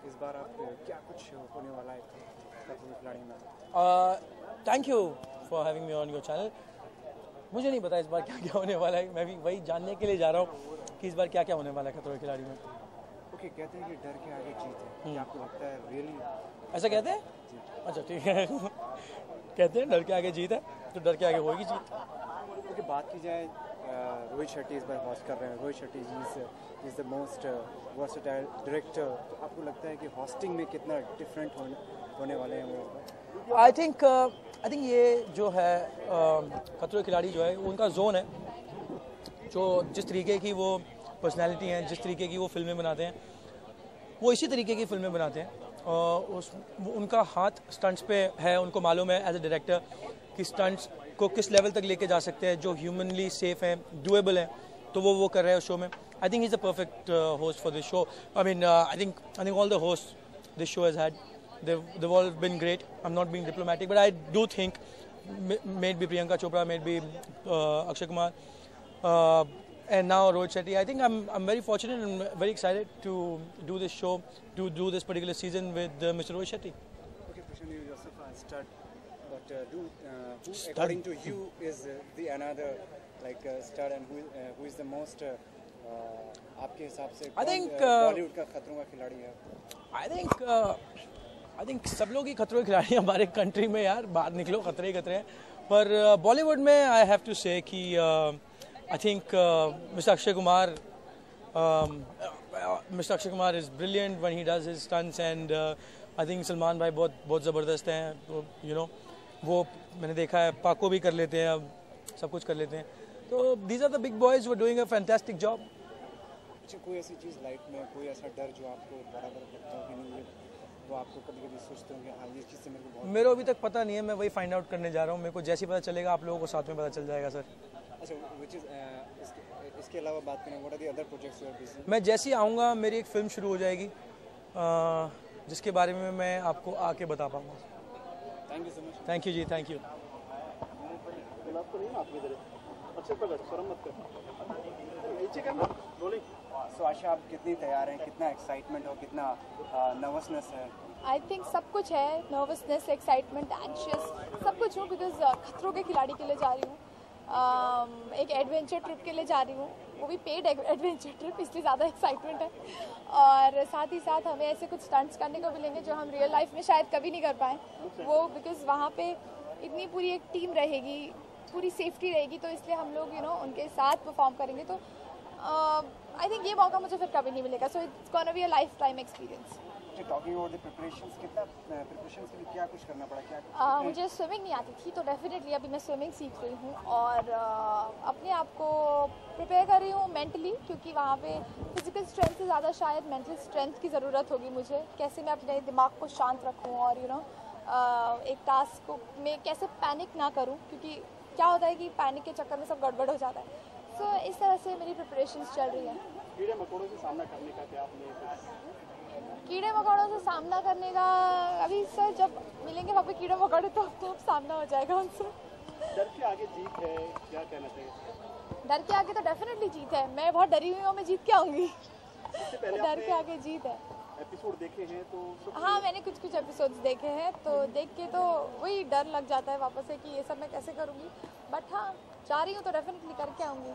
इस बार आप क्या कुछ होने वाला है खतरों के खिलाड़ी में? Thank you for having me on your channel. मुझे नहीं पता इस बार क्या क्या होने वाला है, मैं भी वही जानने के लिए जा रहा हूँ कि इस बार क्या क्या होने वाला है खतरों के खिलाड़ी में। ओके, कहते हैं कि डर के आगे जीत है, क्या आपको लगता है रियली ऐसा कहते हैं? अच्छा ठीक है कहते हैं डर के आगे जीत है, तो डर के आगे होगी जीत। ओके, बात की जाए रोहित शेट्टी इस बार होस्ट कर रहे हैं। Rohit Shetty ji is the most versatile director. तो आपको लगता है कि होस्टिंग में कितना डिफरेंट होने वाले हैं वो? आई थिंक ये जो है खतरों के खिलाड़ी जो है उनका जोन है, जो जिस तरीके की वो पर्सनैलिटी हैं, जिस तरीके की वो फिल्में बनाते हैं, वो इसी तरीके की फिल्में बनाते हैं। उनका हाथ स्टंट्स पे है, उनको मालूम है एज ए डायरेक्टर कि स्टंट्स को किस लेवल तक लेके जा सकते हैं जो ह्यूमनली सेफ हैं, डूएबल हैं, तो वो कर रहे हैं उस शो में। I think he is the perfect host for this show. I mean I think all the host this show has had, they've all been great. I'm not being diplomatic, but I do think may it be Priyanka Chopra, may it be Akshay Kumar, and now Rohit Shetty. I think I'm very fortunate and very excited to do this show, to do this particular season with Mr. Rohit Shetty. Okay, Prashant, you yourself are a stud, but who according to you is the another like stud, and who is the most आपके हिसाब से बॉलीवुड का खतरों का खिलाड़ी है? I think सब लोग ही खतरों के खिलाड़ी हमारे कंट्री में यार, बाहर निकलो खतरे ही खतरे हैं। पर बॉलीवुड में आई हैव टू से कि I think mister Akshay Kumar is brilliant when he does his stunts, and I think Salman भाई बहुत ज़बरदस्त हैं। तो यू नो वो मैंने देखा है, पाको भी कर लेते हैं, अब सब कुछ कर लेते हैं। तो these are the big boys who are doing a fantastic job. अच्छा, कोई ऐसी चीज़ लाइफ में, कोई ऐसा डर जो आपको बराबर लगता हो कि नहीं है, वो आपको कभी सोचते हो कि हाँ ये चीज़ से मेरे को अभी तक पता नहीं है, मैं वही फाइंड आउट करने जा रहा हूँ। मेरे को जैसे ही पता चलेगा आप लोगों को साथ में पता चल जाएगा सर। अच्छा, इसके अलावा बात करें, what are the other projects you are busy? मैं जैसे ही आऊँगा मेरी एक फ़िल्म शुरू हो जाएगी जिसके बारे में मैं आपको आके बता पाऊँगा। Thank you so much. Thank you जी, थैंक यू। सो आशा, आप कितनी तैयार हैं, कितना एक्साइटमेंट और कितना नर्वसनेस है? आई थिंक सब कुछ है, नर्वसनेस, एक्साइटमेंट, एंशियस, सब कुछ हूँ, बिकॉज खतरों के खिलाड़ी के लिए जा रही हूँ, एक एडवेंचर ट्रिप के लिए जा रही हूँ, वो भी पेड एडवेंचर ट्रिप, इसलिए ज़्यादा एक्साइटमेंट है। और साथ ही साथ हमें ऐसे कुछ स्टंट्स करने को मिलेंगे जो हम रियल लाइफ में शायद कभी नहीं कर पाएँ, वो बिकॉज वहाँ पे इतनी पूरी एक टीम रहेगी, पूरी सेफ्टी रहेगी, तो इसलिए हम लोग उनके साथ परफॉर्म करेंगे। तो आई थिंक ये मौका मुझे फिर कभी नहीं मिलेगा, so it's gonna be a life time experience. Talking about the preparations, कितना प्रिपरेशंस के लिए क्या कुछ करना पड़ा? क्या मुझे स्विमिंग नहीं आती थी, तो डेफिनेटली अभी मैं स्विमिंग सीख रही हूँ और अपने आप को प्रिपेयर कर रही हूँ मेंटली, क्योंकि वहाँ पे फिजिकल स्ट्रेंथ से ज़्यादा शायद मेंटल स्ट्रेंथ की ज़रूरत होगी मुझे। कैसे मैं अपने दिमाग को शांत रखूँ और एक टास्क में कैसे पैनिक ना करूँ, क्योंकि क्या होता है कि पैनिक के चक्कर में सब गड़बड़ हो जाता है। सो इस तरह से मेरी प्रिपरेशंस चल रही हैं। कीड़े मकोड़ों से सामना करने का क्या आपने? कीड़े मकोड़ों से सामना करने का अभी सर जब मिलेंगे वहाँ पे कीड़े मकोड़े तो अब सामना हो जाएगा उनसे। डर के आगे जीत है, क्या कहना चाहिए? डर के आगे तो डेफिनेटली जीत है, मैं बहुत डरी हुई हूँ, मैं जीत के आऊँगी। डर के आगे जीत है। एपिसोड देखे हैं तो? हाँ, मैंने कुछ एपिसोड्स देखे हैं, तो देख के तो वही डर लग जाता है वापस से कि ये सब मैं कैसे करूँगी, बट हाँ जा रही हूँ तो डेफिनेटली करके आऊँगी।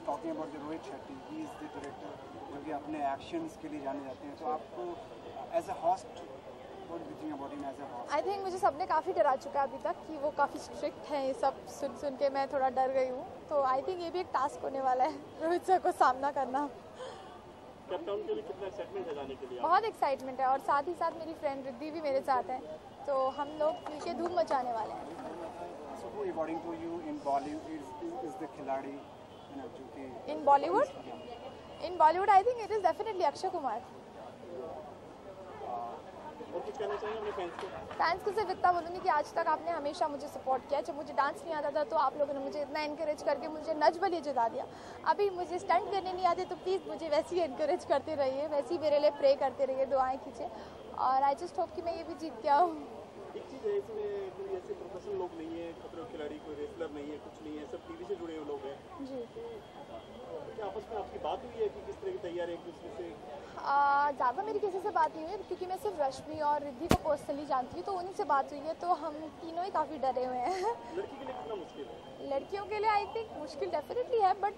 Talking about Rohit Shetty, he is the director जो कि अपने एक्शंस के लिए जाने जाते हैं, तो आपको as a host what do you think about him as a host? I think मुझे सबने काफ़ी डरा चुका है अभी तक कि वो काफ़ी स्ट्रिक्ट हैं, ये सब सुन के मैं थोड़ा डर गई हूँ। तो आई थिंक ये भी एक टास्क होने वाला है रोहित सर को सामना करना। कैप्टन के लिए कितना एक्साइटमेंट है जाने के लिए? बहुत एक्साइटमेंट है, और साथ ही साथ मेरी फ्रेंड रिद्धि भी मेरे साथ है, तो हम लोग मिलकर धूम मचाने वाले हैं। So who according to you in Bollywood is the खिलाड़ी जो कि in Bollywood I think it is definitely Akshay Kumar। और कुछ कहना चाहिए अपने फैंस को सिर्फ इतना बोलूँगी कि आज तक आपने हमेशा मुझे सपोर्ट किया। जब मुझे डांस नहीं आता था तो आप लोगों ने मुझे इतना इनकरेज करके मुझे नच बलिए जिता दिया। अभी मुझे स्टंट करने नहीं आते तो प्लीज़ मुझे वैसे ही इनकरेज करते रहिए, वैसे ही मेरे लिए प्रे करते रहिए, दुआएं कीजिए, और आई जस्ट होप कि मैं ये भी जीत के आऊँ। एक चीज़ है इसमें, कोई ऐसे प्रोफेशनल लोग नहीं है, खतरों के खिलाड़ी कोई रेसलर नहीं है, कुछ नहीं है, सब टीवी से जुड़े हुए लोग हैं जी। क्या आपस में आपकी बात हुई है कि किस तरह की तैयारी एक दूसरे से? ज़्यादा मेरी किसी से बात नहीं हुई क्योंकि मैं सिर्फ रश्मि और रिद्धि को पर्सनली जानती हूँ, तो उन्हीं से बात हुई है। तो हम तीनों ही काफ़ी डरे हुए हैं। लड़की के लिए कितना मुश्किल है? लड़कियों के लिए आई थिंक मुश्किल डेफिनेटली है, बट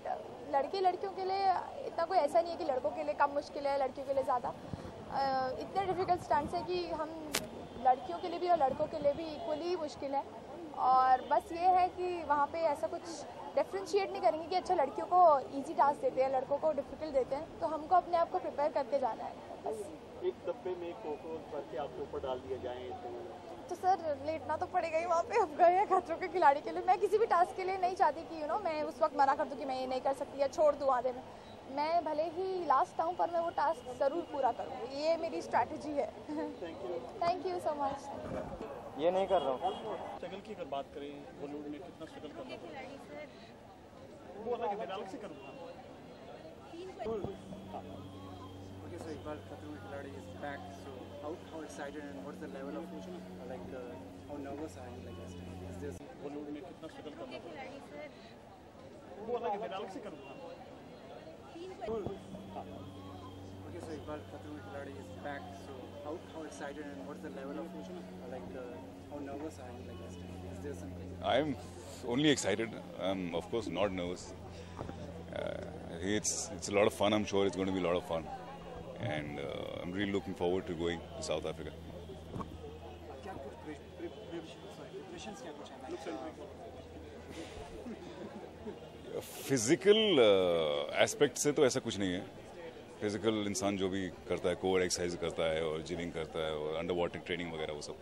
लड़कियों के लिए इतना कोई ऐसा नहीं है कि लड़कों के लिए कम मुश्किल है, लड़कियों के लिए ज़्यादा। इतने डिफ़िकल्ट स्टंट्स है कि हम लड़कियों के लिए भी और लड़कों के लिए भी इक्वली ही मुश्किल है। और बस ये है कि वहाँ पे ऐसा कुछ डिफ्रेंशिएट नहीं करेंगे कि अच्छा लड़कियों को इजी टास्क देते हैं, लड़कों को डिफ़िकल्ट देते हैं। तो हमको अपने आप को प्रिपेयर करके जाना है बस। एक डब्बे में कॉकरोच भर के आपके ऊपर डाल दिया जाए तो सर लेटना तो पड़ेगा ही वहाँ पे। अब गए हैं खतरों के खिलाड़ी के लिए। मैं किसी भी टास्क के लिए नहीं चाहती कि मैं उस वक्त मना कर दूँ कि मैं ये नहीं कर सकती या छोड़ दूँ आधे में। मैं भले ही लास्ट आऊँ पर मैं वो टास्क ज़रूर पूरा करूँगी, ये मेरी स्ट्रैटेजी है। Thank you so much. ये नहीं कर रहा हूँ। स्ट्रगल की अगर बात करें, बॉलीवुड में कितना स्ट्रगल करना पड़ता है, वो अलग है, मैं अलग से करूँगा। Okay, so Iqbal, खतरों के खिलाड़ी is back. So how excited and what's the level of how nervous are you like this time? Is this Bollywood में कितना स्ट्रगल करना पड़ता है, वो अलग है, मैं अलग से करूँगा। Okay, so Iqbal, खतरों के खिलाड़ी is back. So how excited and what's the level of how nervous are you like this time? Is there something? I'm only excited. I'm of course not nervous. It's a lot of fun. I'm sure it's going to be a lot of fun, and I'm really looking forward to going to South Africa. क्या कुछ preparations क्या कुछ है? Physical aspect से तो ऐसा कुछ नहीं है. फिजिकल इंसान जो भी करता है, कोर एक्सरसाइज करता है और जिमिंग करता है और अंडर वाटर ट्रेनिंग वगैरह वो सब.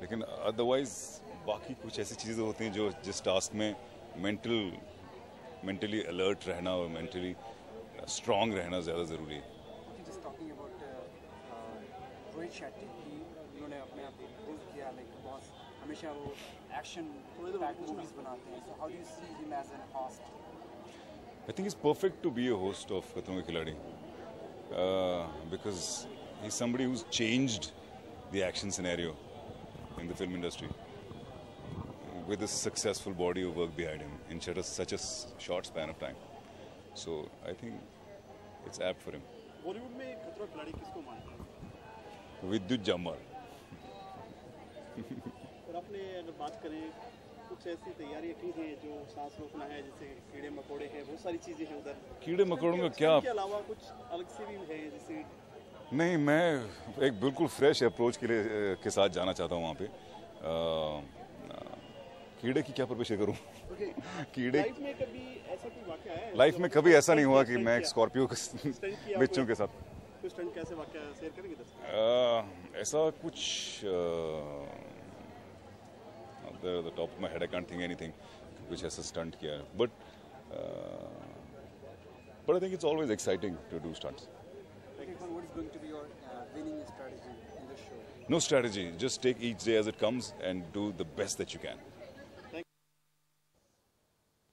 लेकिन अदरवाइज बाकी कुछ ऐसी चीज़ें होती हैं जो जिस टास्क में मेंटली अलर्ट रहना और मेंटली स्ट्रांग रहना ज़्यादा ज़रूरी है. Just talking about Rohit Shetty, उन्होंने अपने आप प्रूव किया बॉस हमेशा वो एक्शन पैक्ड मूवीज बनाते हैं. So how do you see him as an host? I think he's perfect to be a host of खतरों के खिलाड़ी because he's somebody who's changed the action scenario in the film industry with a successful body of work behind him in such a short span of time. So I think it's apt for him. Bollywood में खतरों के खिलाड़ी किसको मानते हैं? विद्युत जामवाल. और अपने अगर बात करें, कुछ ऐसी तैयारियां की हैं जो सांस रोकना है, जैसे कीड़े मकोड़े हैं, बहुत सारी चीजें हैं उधर. कीड़े मकोड़ों का क्या? के अलावा कुछ अलग से भी है जैसे? नहीं, मैं एक बिल्कुल फ्रेश अप्रोच के साथ जाना चाहता हूँ वहाँ पे. कीड़े की क्या प्रिपरेशन करूँ? कीड़े लाइफ में कभी ऐसा कोई वाकया है? लाइफ में कभी ऐसा नहीं हुआ कि मैं एक स्कॉर्पियो के बच्चों के साथ. कुछ स्टंट कैसे वाकया शेयर करेंगे दर्शक? ऐसा कुछ the top of my head I can't think anything which has a stunt किया है. But I think it's always exciting to do stunts. What is going to be your winning strategy in this show? No strategy, just take each day as it comes and do the best that you can.